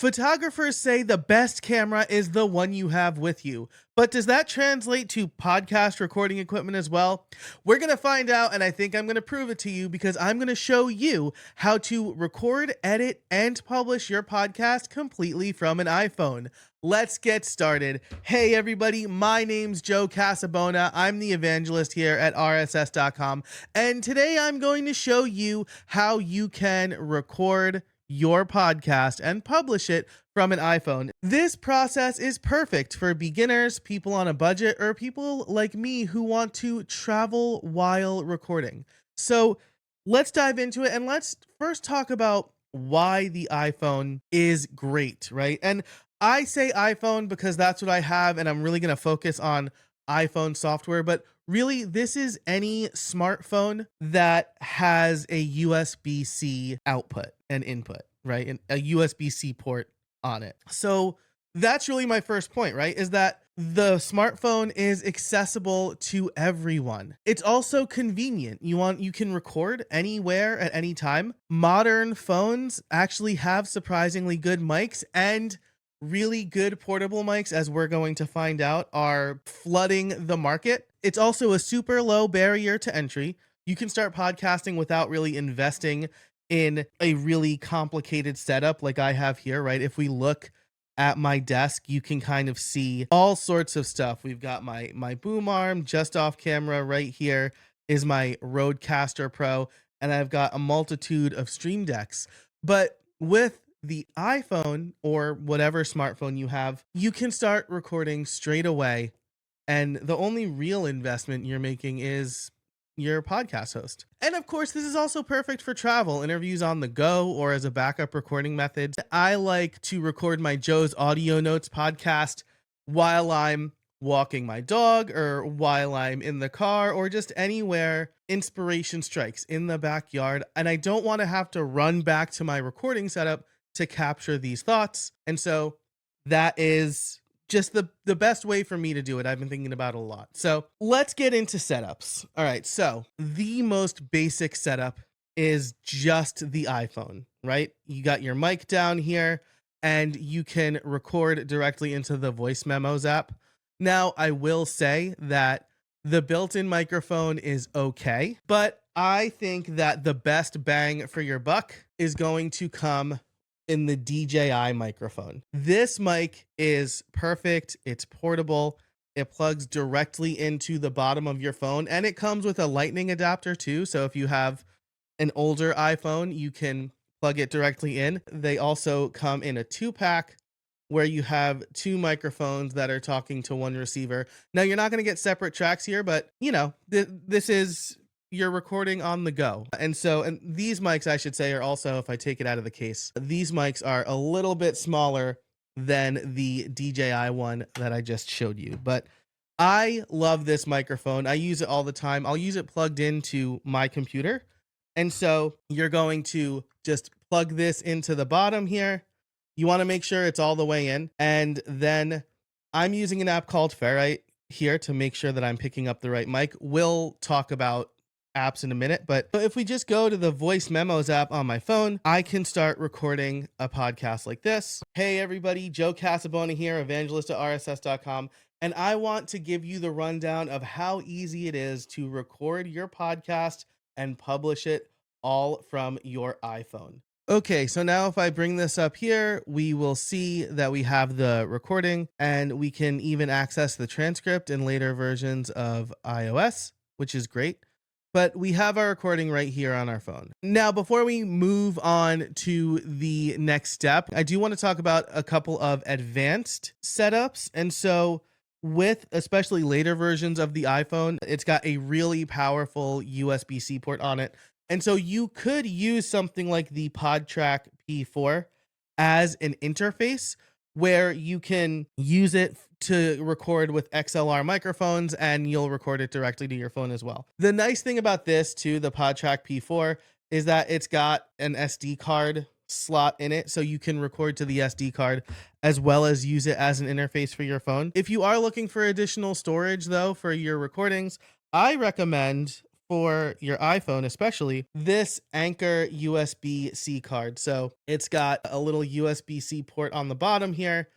Photographers say the best camera is the one you have with you. But does that translate to podcast recording equipment as well? We're going to find out, and I think I'm going to prove it to you because I'm going to show you how to record, edit, and publish your podcast completely from an iPhone. Let's get started. Hey everybody, my name's Joe Casabona. I'm the evangelist here at rss.com, and today I'm going to show you how you can record your podcast and publish it from an iPhone. This process is perfect for beginners, people on a budget, or people like me who want to travel while recording. So let's dive into it, and let's first talk about why the iPhone is great, right? And I say iPhone because that's what I have, and I'm really going to focus on iPhone software, but really this is any smartphone that has a USB-C output and input, right? And a USB-C port on it. So that's really my first point, right? Is that the smartphone is accessible to everyone. It's also convenient. You can record anywhere at any time. Modern phones actually have surprisingly good mics, and really good portable mics, as we're going to find out, are flooding the market. It's also a super low barrier to entry. You can start podcasting without really investing in a really complicated setup like I have here, right? If we look at my desk, you can kind of see all sorts of stuff. We've got my boom arm just off camera. Right here is my Rodecaster Pro, and I've got a multitude of stream decks. But with the iPhone or whatever smartphone you have, you can start recording straight away, and the only real investment you're making is your podcast host. And of course, this is also perfect for travel, interviews on the go, or as a backup recording method. I like to record my Joe's Audio Notes podcast while I'm walking my dog, or while I'm in the car, or just anywhere inspiration strikes, in the backyard, and I don't want to have to run back to my recording setup to capture these thoughts. And so that is just the best way for me to do it. I've been thinking about it a lot. So let's get into setups. All right. So the most basic setup is just the iPhone, right? You got your mic down here, and you can record directly into the Voice Memos app. Now, I will say that the built-in microphone is okay, but I think that the best bang for your buck is going to come in the DJI microphone. This mic is perfect. It's portable. It plugs directly into the bottom of your phone, and it comes with a lightning adapter too. So if you have an older iPhone, you can plug it directly in. They also come in a 2-pack where you have 2 microphones that are talking to one receiver. Now, you're not going to get separate tracks here, but you know, this is, you're recording on the go. And these mics, I should say, are also, if I take it out of the case, these mics are a little bit smaller than the DJI one that I just showed you. But I love this microphone. I use it all the time. I'll use it plugged into my computer. And so you're going to just plug this into the bottom here. You want to make sure it's all the way in. And then I'm using an app called Ferrite here to make sure that I'm picking up the right mic. We'll talk about apps in a minute, but if we just go to the Voice Memos app on my phone, I can start recording a podcast like this. Hey everybody, Joe Casabona here, evangelist at rss.com, and I want to give you the rundown of how easy it is to record your podcast and publish it all from your iPhone. Okay, so now if I bring this up here, we will see that we have the recording, and we can even access the transcript in later versions of iOS, which is great. But we have our recording right here on our phone. Now, before we move on to the next step, I do want to talk about a couple of advanced setups. And so with especially later versions of the iPhone, it's got a really powerful USB-C port on it. And so you could use something like the PodTrak P4 as an interface where you can use it to record with XLR microphones, and you'll record it directly to your phone as well. The nice thing about this too, the PodTrak P4, is that it's got an SD card slot in it, so you can record to the SD card as well as use it as an interface for your phone. If you are looking for additional storage though for your recordings, I recommend for your iPhone, especially this Anker USB-C card. So it's got a little USB-C port on the bottom here,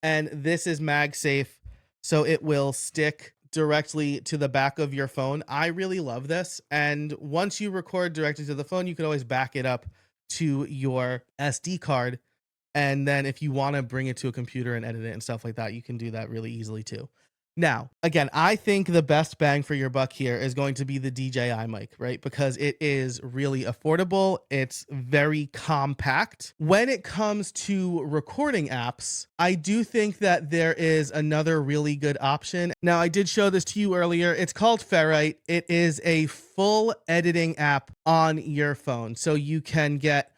and this is MagSafe, so it will stick directly to the back of your phone. I really love this. And once you record directly to the phone, you can always back it up to your SD card. And then if you want to bring it to a computer and edit it and stuff like that, you can do that really easily too. Now, again, I think the best bang for your buck here is going to be the DJI mic, right? Because it is really affordable. It's very compact. When it comes to recording apps, I do think that there is another really good option. Now, I did show this to you earlier. It's called Ferrite. It is a full editing app on your phone. So you can get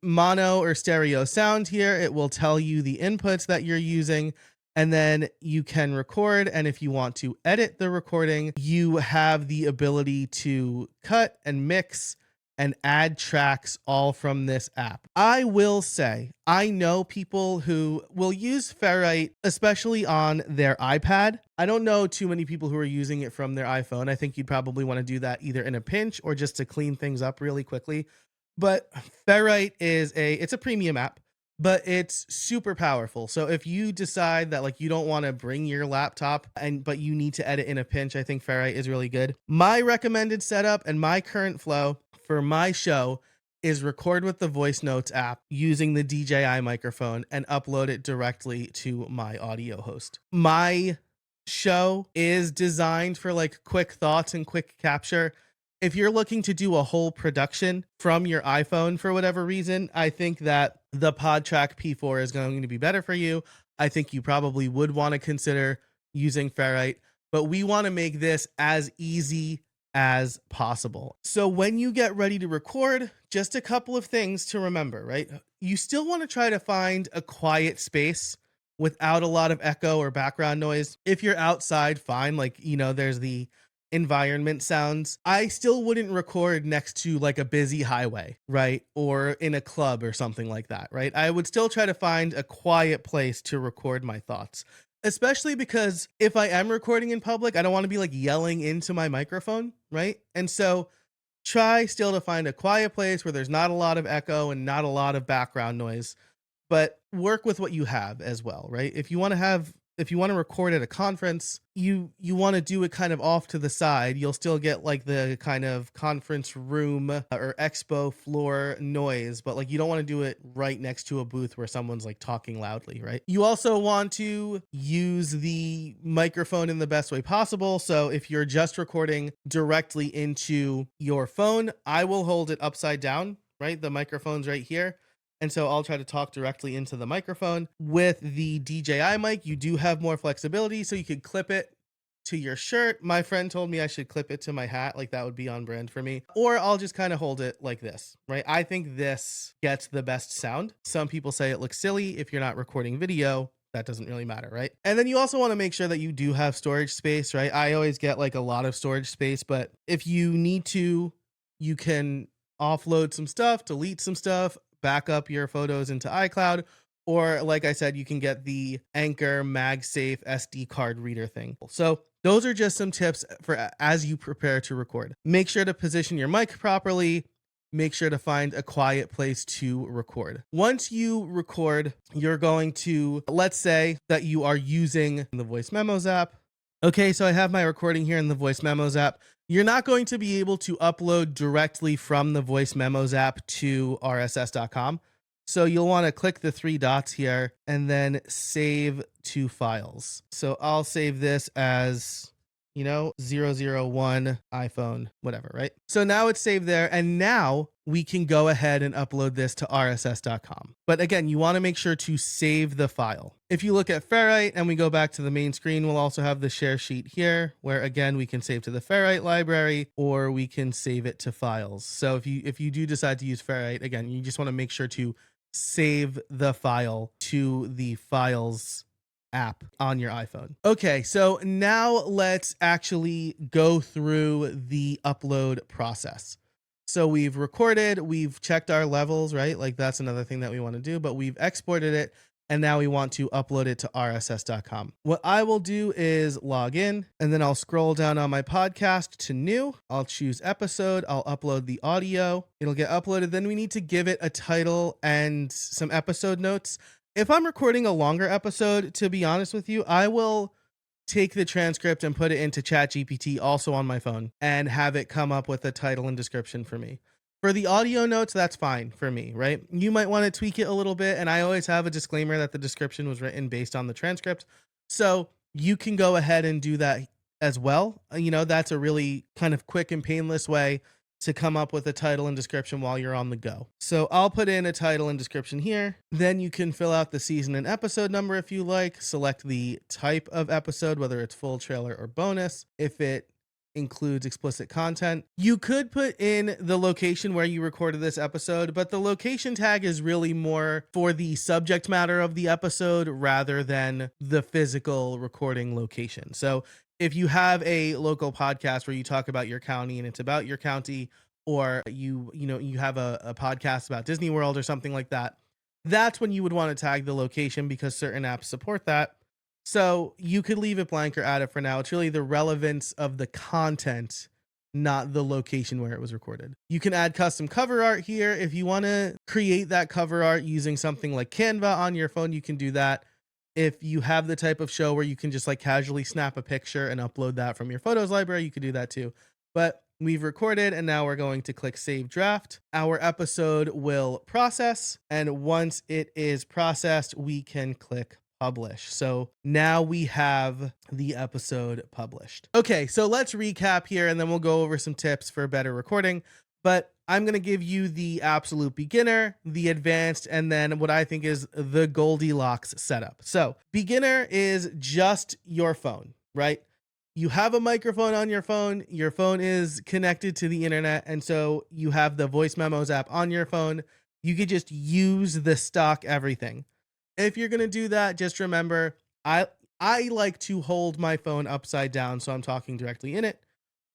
mono or stereo sound here. It will tell you the inputs that you're using, and then you can record. And if you want to edit the recording, you have the ability to cut and mix and add tracks all from this app. I will say, I know people who will use Ferrite, especially on their iPad. I don't know too many people who are using it from their iPhone. I think you'd probably want to do that either in a pinch or just to clean things up really quickly. But Ferrite it's a premium app, but it's super powerful. So if you decide that like you don't want to bring your laptop but you need to edit in a pinch, I think Ferrite is really good. My recommended setup and my current flow for my show is record with the Voice Notes app using the DJI microphone and upload it directly to my audio host. My show is designed for like quick thoughts and quick capture. If you're looking to do a whole production from your iPhone for whatever reason, I think that the PodTrak P4 is going to be better for you. I think you probably would want to consider using Ferrite, but we want to make this as easy as possible. So when you get ready to record, just a couple of things to remember, right? You still want to try to find a quiet space without a lot of echo or background noise. If you're outside, fine. Like, there's the environment sounds. I still wouldn't record next to like a busy highway, right? Or in a club or something like that, right? I would still try to find a quiet place to record my thoughts, especially because if I am recording in public, I don't want to be like yelling into my microphone, right? And so try still to find a quiet place where there's not a lot of echo and not a lot of background noise, but work with what you have as well, right? If you want to record at a conference, you want to do it kind of off to the side. You'll still get like the kind of conference room or expo floor noise, but like you don't want to do it right next to a booth where someone's like talking loudly, right? You also want to use the microphone in the best way possible. So if you're just recording directly into your phone, I will hold it upside down, right? The microphone's right here. And so I'll try to talk directly into the microphone. With the DJI mic, you do have more flexibility, so you could clip it to your shirt. My friend told me I should clip it to my hat, like that would be on brand for me. Or I'll just kind of hold it like this, right? I think this gets the best sound. Some people say it looks silly if you're not recording video. That doesn't really matter, right? And then you also want to make sure that you do have storage space, right? I always get like a lot of storage space, but if you need to, you can offload some stuff, delete some stuff, back up your photos into iCloud, or like I said, you can get the Anker MagSafe SD card reader thing. So those are just some tips for as you prepare to record. Make sure to position your mic properly. Make sure to find a quiet place to record. Once you record, you're going to, let's say that you are using the Voice Memos app. Okay, so I have my recording here in the Voice Memos app. You're not going to be able to upload directly from the Voice Memos app to rss.com. So you'll want to click the three dots here and then save to files. So I'll save this as, 001 iPhone, whatever, right? So now it's saved there. And now we can go ahead and upload this to rss.com. But again, you want to make sure to save the file. If you look at Ferrite and we go back to the main screen, we'll also have the share sheet here where again, we can save to the Ferrite library or we can save it to files. So if you do decide to use Ferrite, again, you just want to make sure to save the file to the files app on your iPhone. Okay, so now let's actually go through the upload process. So we've recorded, we've checked our levels, right? Like that's another thing that we want to do, but we've exported it. and now we want to upload it to rss.com. What I will do is log in, and then I'll scroll down on my podcast to new. I'll choose episode. I'll upload the audio. It'll get uploaded. Then we need to give it a title and some episode notes. If I'm recording a longer episode, to be honest with you, I will take the transcript and put it into ChatGPT also on my phone and have it come up with a title and description for me. For the audio notes, that's fine for me, right? You might want to tweak it a little bit, and I always have a disclaimer that the description was written based on the transcript. So you can go ahead and do that as well. That's a really kind of quick and painless way to come up with a title and description while you're on the go. So I'll put in a title and description here. Then you can fill out the season and episode number if you like. Select the type of episode, whether it's full, trailer, or bonus. If it includes explicit content, you could put in the location where you recorded this episode, but the location tag is really more for the subject matter of the episode rather than the physical recording location. So if you have a local podcast where you talk about your county and it's about your county, or you have a podcast about Disney World or something like that, that's when you would want to tag the location because certain apps support that. So you could leave it blank or add it for now. It's really the relevance of the content, not the location where it was recorded. You can add custom cover art here. If you want to create that cover art using something like Canva on your phone, you can do that. If you have the type of show where you can just like casually snap a picture and upload that from your photos library, you could do that too. But we've recorded and now we're going to click Save Draft. Our episode will process, and once it is processed, we can click Publish. So now we have the episode published. Okay, so let's recap here and then we'll go over some tips for better recording. But I'm going to give you the absolute beginner, the advanced, and then what I think is the Goldilocks setup. So beginner is just your phone, right? You have a microphone on your phone is connected to the internet, and so you have the Voice Memos app on your phone. You could just use the stock everything. If you're going to do that, just remember, I like to hold my phone upside down so I'm talking directly in it,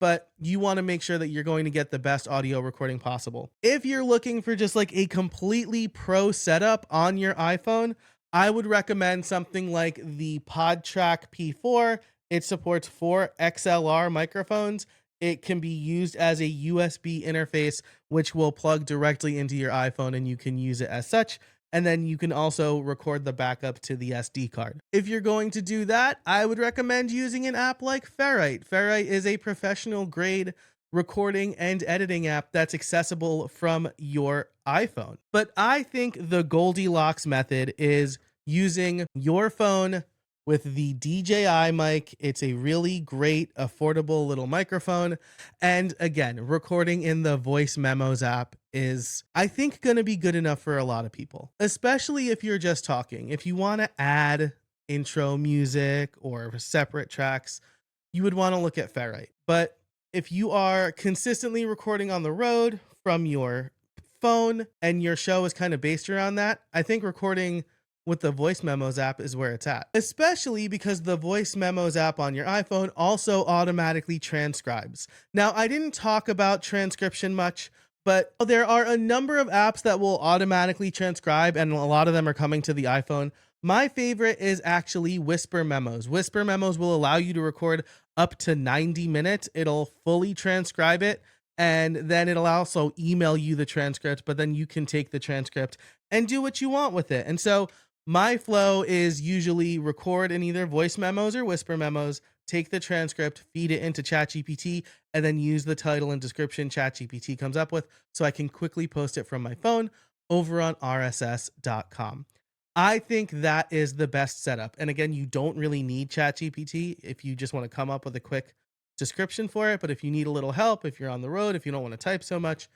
but you want to make sure that you're going to get the best audio recording possible. If you're looking for just like a completely pro setup on your iPhone, I would recommend something like the PodTrak P4. It supports 4 XLR microphones. It can be used as a USB interface, which will plug directly into your iPhone and you can use it as such. And then you can also record the backup to the SD card. If you're going to do that, I would recommend using an app like Ferrite. Ferrite is a professional grade recording and editing app that's accessible from your iPhone. But I think the Goldilocks method is using your phone with the DJI mic. It's a really great, affordable little microphone. And again, recording in the Voice Memos app is, I think, going to be good enough for a lot of people, especially if you're just talking. If you want to add intro music or separate tracks, you would want to look at Ferrite. But if you are consistently recording on the road from your phone and your show is kind of based around that, I think recording with the Voice Memos app is where it's at, especially because the Voice Memos app on your iPhone also automatically transcribes. Now, I didn't talk about transcription much, but there are a number of apps that will automatically transcribe, and a lot of them are coming to the iPhone. My favorite is actually Whisper Memos. Whisper Memos will allow you to record up to 90 minutes. It'll fully transcribe it, and then it'll also email you the transcript, but then you can take the transcript and do what you want with it. And so my flow is usually record in either Voice Memos or Whisper Memos, take the transcript, feed it into ChatGPT, and then use the title and description ChatGPT comes up with so I can quickly post it from my phone over on rss.com. I think that is the best setup. And again, you don't really need ChatGPT if you just want to come up with a quick description for it. But if you need a little help, if you're on the road, if you don't want to type so much,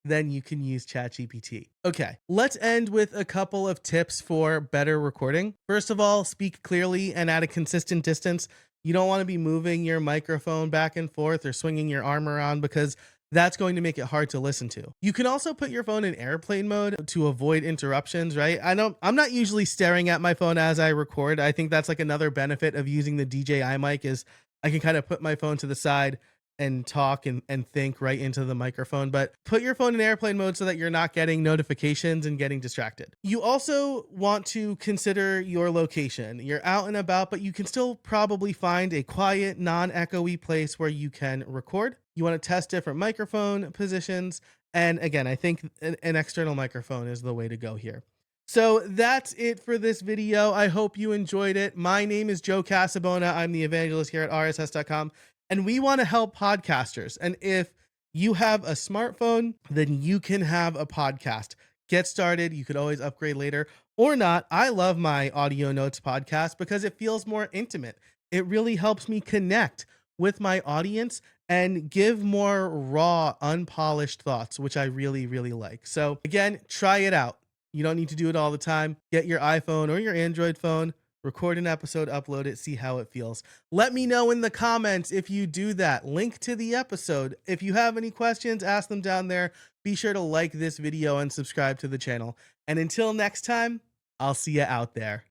then you can use ChatGPT. Okay, let's end with a couple of tips for better recording. First of all, speak clearly and at a consistent distance. You don't want to be moving your microphone back and forth or swinging your arm around because that's going to make it hard to listen to. You can also put your phone in airplane mode to avoid interruptions, right? I'm not usually staring at my phone as I record. I think that's like another benefit of using the DJI mic is I can kind of put my phone to the side and talk and think right into the microphone, but put your phone in airplane mode so that you're not getting notifications and getting distracted. You also want to consider your location. You're out and about, but you can still probably find a quiet, non-echoey place where you can record. You want to test different microphone positions. And again, I think an external microphone is the way to go here. So that's it for this video. I hope you enjoyed it. My name is Joe Casabona. I'm the evangelist here at rss.com, and we want to help podcasters. And if you have a smartphone, then you can have a podcast. Get started. You could always upgrade later or not. I love my audio notes podcast because it feels more intimate. It really helps me connect with my audience and give more raw, unpolished thoughts, which I really, really like. So again, try it out. You don't need to do it all the time. Get your iPhone or your Android phone, record an episode, upload it, see how it feels. Let me know in the comments if you do that. Link to the episode. If you have any questions, ask them down there. Be sure to like this video and subscribe to the channel. And until next time, I'll see you out there.